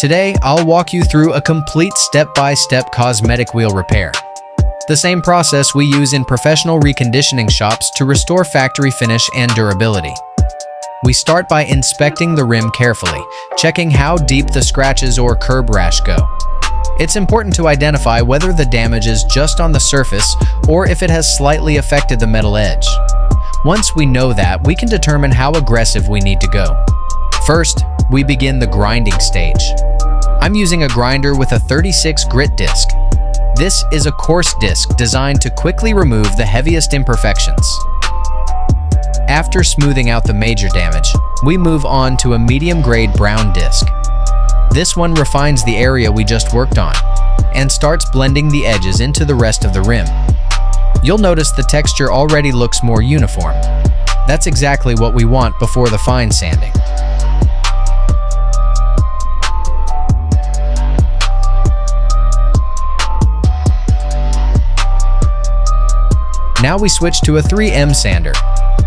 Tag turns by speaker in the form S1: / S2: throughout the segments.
S1: Today, I'll walk you through a complete step-by-step cosmetic wheel repair. The same process we use in professional reconditioning shops to restore factory finish and durability. We start by inspecting the rim carefully, checking how deep the scratches or curb rash go. It's important to identify whether the damage is just on the surface or if it has slightly affected the metal edge. Once we know that, we can determine how aggressive we need to go. First, we begin the grinding stage. I'm using a grinder with a 36 grit disc. This is a coarse disc designed to quickly remove the heaviest imperfections. After smoothing out the major damage, we move on to a medium-grade brown disc. This one refines the area we just worked on and starts blending the edges into the rest of the rim. You'll notice the texture already looks more uniform. That's exactly what we want before the fine sanding. Now we switch to a 3M sander,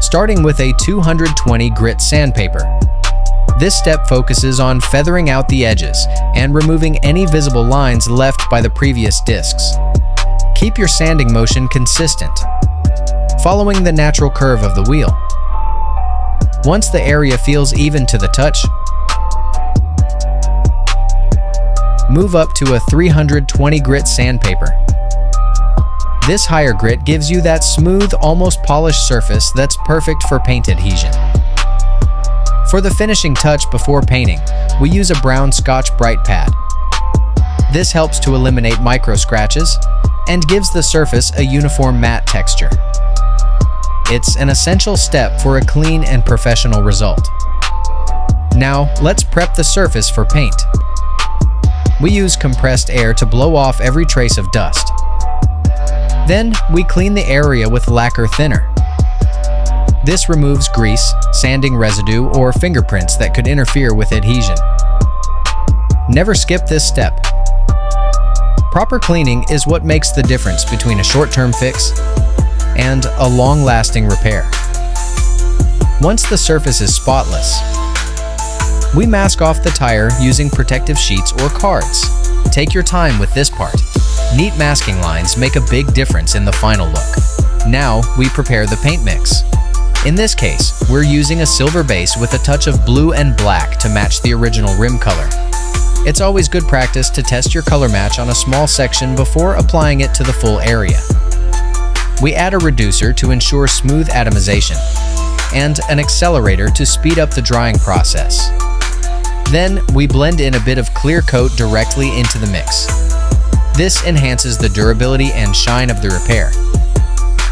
S1: starting with a 220 grit sandpaper. This step focuses on feathering out the edges and removing any visible lines left by the previous discs. Keep your sanding motion consistent, following the natural curve of the wheel. Once the area feels even to the touch, move up to a 320 grit sandpaper. This higher grit gives you that smooth, almost polished surface that's perfect for paint adhesion. For the finishing touch before painting, we use a brown scotch-brite pad. This helps to eliminate micro scratches and gives the surface a uniform matte texture. It's an essential step for a clean and professional result. Now, let's prep the surface for paint. We use compressed air to blow off every trace of dust. Then, we clean the area with lacquer thinner. This removes grease, sanding residue, or fingerprints that could interfere with adhesion. Never skip this step. Proper cleaning is what makes the difference between a short-term fix and a long-lasting repair. Once the surface is spotless, we mask off the tire using protective sheets or cards. Take your time with this part. Neat masking lines make a big difference in the final look. Now, we prepare the paint mix. In this case, we're using a silver base with a touch of blue and black to match the original rim color. It's always good practice to test your color match on a small section before applying it to the full area. We add a reducer to ensure smooth atomization, and an accelerator to speed up the drying process. Then, we blend in a bit of clear coat directly into the mix. This enhances the durability and shine of the repair.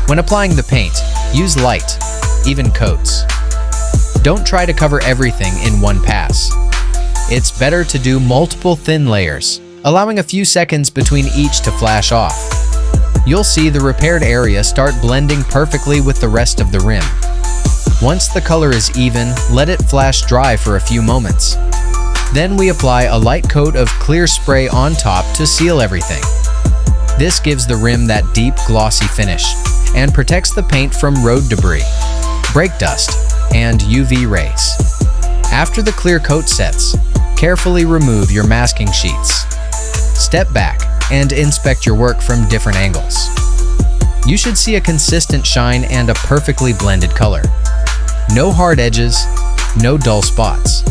S1: When applying the paint, use light, even coats. Don't try to cover everything in one pass. It's better to do multiple thin layers, allowing a few seconds between each to flash off. You'll see the repaired area start blending perfectly with the rest of the rim. Once the color is even, let it flash dry for a few moments. Then we apply a light coat of clear spray on top to seal everything. This gives the rim that deep, glossy finish and protects the paint from road debris, brake dust, and UV rays. After the clear coat sets, carefully remove your masking sheets. Step back and inspect your work from different angles. You should see a consistent shine and a perfectly blended color. No hard edges, no dull spots.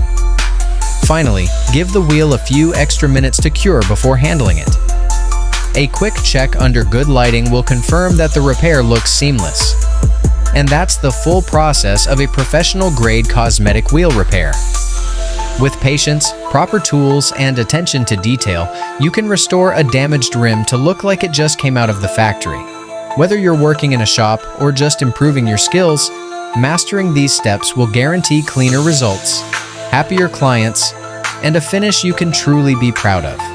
S1: Finally, give the wheel a few extra minutes to cure before handling it. A quick check under good lighting will confirm that the repair looks seamless. And that's the full process of a professional-grade cosmetic wheel repair. With patience, proper tools, and attention to detail, you can restore a damaged rim to look like it just came out of the factory. Whether you're working in a shop or just improving your skills, mastering these steps will guarantee cleaner results, happier clients, and a finish you can truly be proud of.